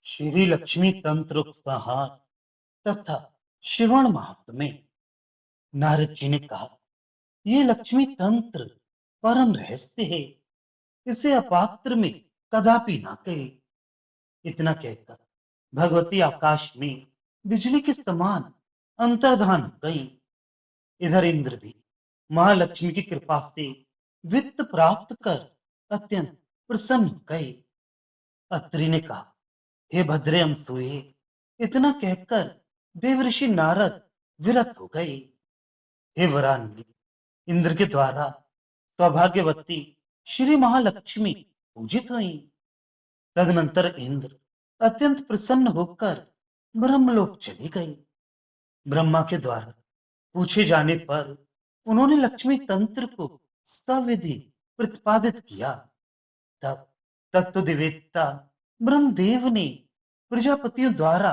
श्री लक्ष्मी तंत्र उपसंहार तथा श्रवण महात्म्य। नारद जी ने कहा, ये लक्ष्मी तंत्र परम रहस्य है, इसे अपात्र में कदापि ना कहे। इतना कहकर भगवती आकाश में बिजली के समान अंतर्धान हो गई। इधर इंद्र भी महालक्ष्मी की कृपा से वित्त प्राप्त कर अत्यंत प्रसन्न हो गए। अत्रि ने कहा, हे भद्रे अनसुए, इतना कहकर देवऋषि नारद विरत हो गए। हे वरान्य, इंद्र के द्वारा सौभाग्यवती श्री महालक्ष्मी पूजित हुई। तदनंतर इंद्र अत्यंत प्रसन्न होकर ब्रह्मलोक चले गए। ब्रह्मा के द्वारा पूछे जाने पर उन्होंने लक्ष्मी तंत्र को सविधि प्रतिपादित किया। तब तत्वदेवेत्ता ब्रह्मदेव ने प्रजापतियों द्वारा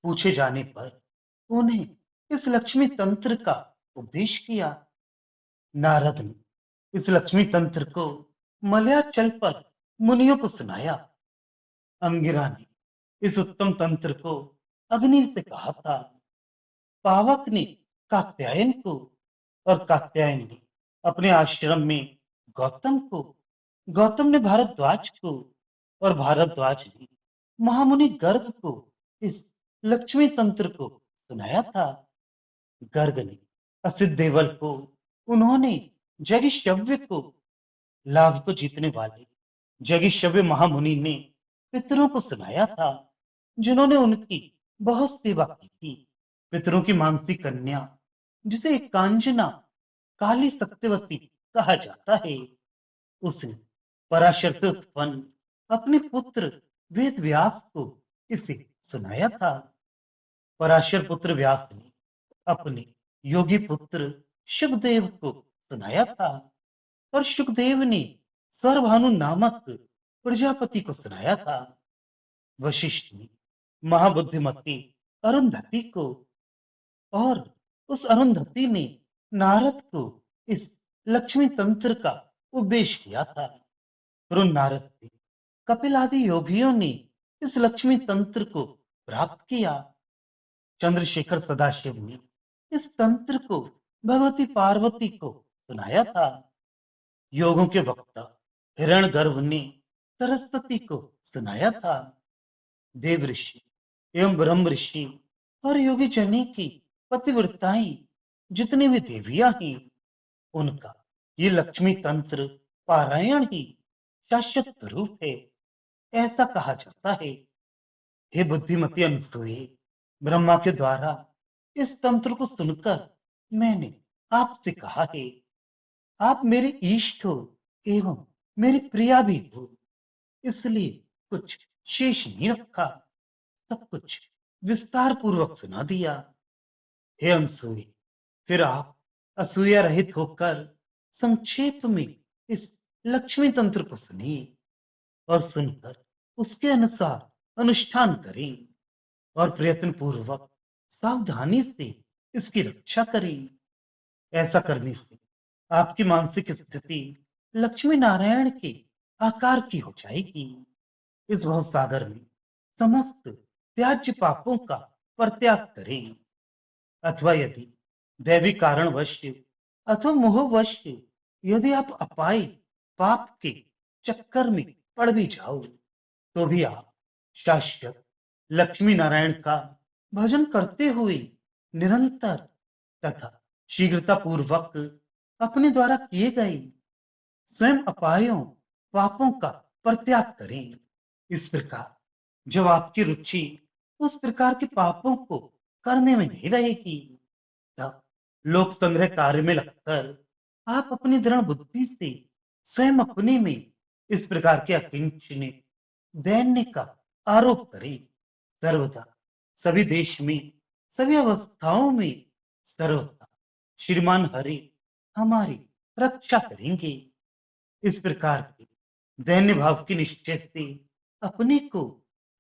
पूछे जाने पर उन्हें इस लक्ष्मी तंत्र का उपदेश किया। नारद ने इस लक्ष्मी तंत्र को मलयाचल पर मुनियों को सुनाया। अंगिरा ने इस उत्तम तंत्र को अग्नि से कहा था। पावक ने कात्यायन को, और कात्यायन ने अपने आश्रम में गौतम को, गौतम ने भारद्वाज को, और भारद्वाज ने महामुनि गर्ग को इस लक्ष्मी तंत्र को सुनाया था। गर्ग ने असित देवल को, उन्होंने जगिशव्य को, लाभ को जीतने वाले जगिशव्य महामुनि ने पितरों को सुनाया था, जिन्होंने उनकी बहुत सेवा की थी। पितरों की मानसी कन्या, जिसे एकांजना काली सत्यवती कहा जाता है, उसने पराशर से उत्पन्न अपने पुत्र वेद व्यास को इसे सुनाया था। पराशर पुत्र व्यास ने अपने योगी पुत्र शुकदेव को सुनाया था, और शुकदेव ने सर्वभानु नामक प्रजापति को सुनाया था। वशिष्ठ ने महाबुद्धिमती अरुंधति को, और उस अरुंधति ने नारद को इस लक्ष्मी तंत्र का उपदेश किया था। और उन नारद से कपिल आदि योगियों ने इस लक्ष्मी तंत्र को प्राप्त किया। चंद्रशेखर सदाशिव ने इस तंत्र को भगवती पार्वती को सुनाया था। योगों के वक्ता हिरण्यगर्भ ने सरस्वती को सुनाया था। देव ऋषि एवं ब्रह्म ऋषि और योगी जनी की पतिव्रताएं जितनी भी देवियां हैं, उनका ये लक्ष्मी तंत्र पारायण ही शाश्वत स्वरूप है, ऐसा कहा जाता है। हे बुद्धिमती अनसुए, ब्रह्मा के द्वारा इस तंत्र को सुनकर मैंने आपसे कहा है, आप मेरे इष्ट हो एवं मेरी प्रिया भी हो, इसलिए कुछ शेष नहीं रखा, सब कुछ विस्तार पूर्वक सुना दिया। हे अनसुए, फिर आप असूया रहित होकर संक्षेप में इस लक्ष्मी तंत्र को सुनिए, और सुनकर उसके अनुसार अनुष्ठान करें, और प्रयत्न पूर्वक सावधानी से इसकी रक्षा करें। ऐसा करने से आपकी मानसिक स्थिति लक्ष्मी नारायण के आकार की हो जाएगी। इस भव सागर में समस्त त्याज्य पापों का परित्याग करें, अथवा यदि दैवी कारणवश अथवा मोहवश यदि आप अपाय पाप के चक्कर में पड़ भी जाओ, तो भी आप शाश्वत लक्ष्मी नारायण का भजन करते हुए निरंतर तथा शीघ्रता पूर्वक अपने द्वारा किए गए स्वयं अपायों पापों का परित्याग करें। इस प्रकार जब आपकी रुचि उस प्रकार के पापों को करने में नहीं रहेगी, तब लोक संग्रह कार्य में लगकर आप अपनी दृढ़ बुद्धि से स्वयं अपने में इस प्रकार के अकिंचनीय दैन्य का आरोप करें। सर्वदा सभी देश में सभी अवस्थाओं में सर्वदा श्रीमान हरि हमारी रक्षा करेंगे। इस प्रकार के दैन्य भाव के निश्चय से अपने को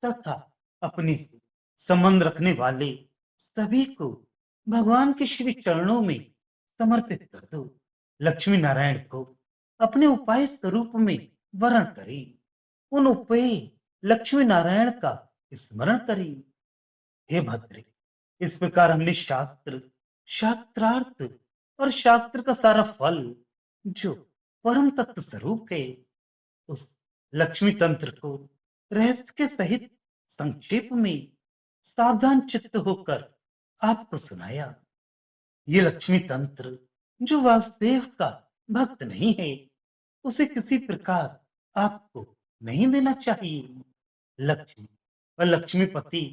तथा अपने से संबंध रखने वाले सभी को भगवान के श्री चरणों में समर्पित कर दो। लक्ष्मी नारायण को अपने उपाय स्वरूप में वर्ण करें। उन उपाय लक्ष्मी नारायण का स्मरण करें। हे भद्रे, इस प्रकार हमने शास्त्र, शास्त्रार्थ और शास्त्र का सारा फल, जो परम तत्व स्वरूप है, उस लक्ष्मी तंत्र को रहस्य के सहित संक्षेप में सावधान चित्त होकर आपको सुनाया। ये लक्ष्मी तंत्र जो वासुदेव का भक्त नहीं है, उसे किसी प्रकार आपको नहीं देना चाहिए। लक्ष्मी और लक्ष्मीपति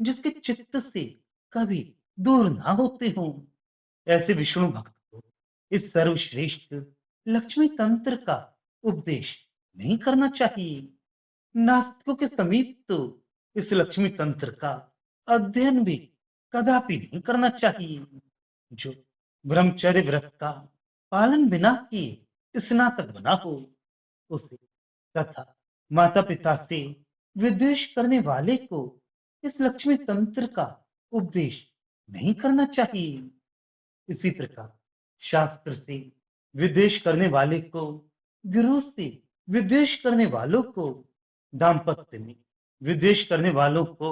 जिसके चित्त से कभी दूर ना होते हों, ऐसे विष्णु भक्त को इस सर्वश्रेष्ठ लक्ष्मी तंत्र का उपदेश नहीं करना चाहिए। नास्तिकों के समीप तो इस लक्ष्मी तंत्र का अध्ययन भी कदापि नहीं करना चाहिए। जो ब्रह्मचर्य व्रत का पालन बिना किए स्नातक बना हो, उसे तथा माता पिता से विद्वेष करने वाले को इस लक्ष्मी तंत्र का उपदेश नहीं करना चाहिए। इसी प्रकार शास्त्र से विद्वेष करने वाले को, गुरु से विद्वेष करने वालों को, दाम्पत्य में विद्वेष करने वालों को,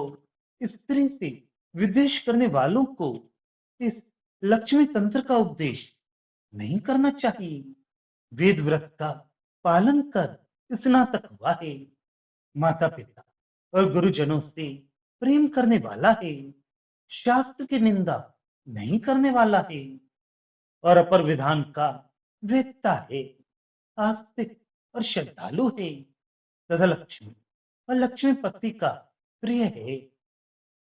स्त्री से विद्वेष करने वालों को इस लक्ष्मी तंत्र का उपदेश नहीं करना चाहिए। वेद व्रत का पालन कर स्नातक हुआ है, माता पिता और गुरुजनों से प्रेम करने वाला है, शास्त्र की निंदा नहीं करने वाला है और अपर विधान का वेत्ता है, आस्तिक और श्रद्धालु है तथा लक्ष्मी और लक्ष्मीपति का प्रिय है,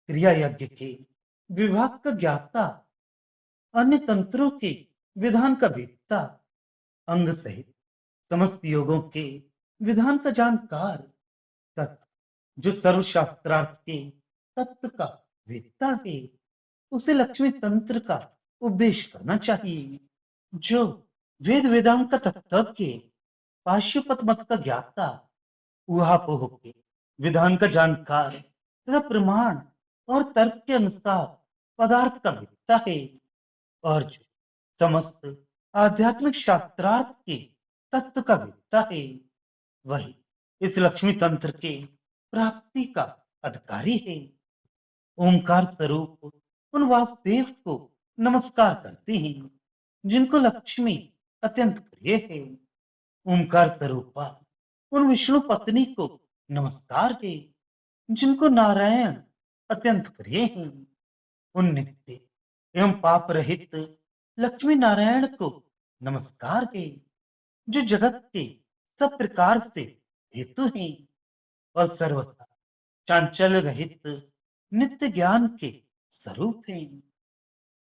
क्रिया यज्ञ के विभाग का ज्ञाता, अन्य तंत्रों के विधान का वेत्ता, अंग सहित समस्त योगों के विधान का जानकार तथा जो सर्वशास्त्रार्थ के तत्व का वेत्ता है, उसे लक्ष्मी तंत्र का उपदेश करना चाहिए। जो वेद वेदांत का तत्वज्ञ, पाशुपत मत का ज्ञाता, ऊहापोह के विधान का जानकार तथा प्रमाण और तर्क के अनुसार पदार्थ का वेत्ता है और जो समस्त आध्यात्मिक शास्त्रार्थ के तत्व का वेत्ता है, वही इस लक्ष्मी तंत्र के प्राप्ति का अधिकारी है। ओंकार स्वरूप उन वासुदेव को नमस्कार करते हैं जिनको लक्ष्मी अत्यंत प्रिय है। ओंकार स्वरूपा उन विष्णु पत्नी को नमस्कार है जिनको नारायण अत्यंत प्रिय हैं। उन नित्य एवं पाप रहित लक्ष्मी नारायण को नमस्कार है जो जगत के सब प्रकार से हेतु हैं और सर्वथा चांचल्य रहित नित्य ज्ञान के स्वरूप हैं।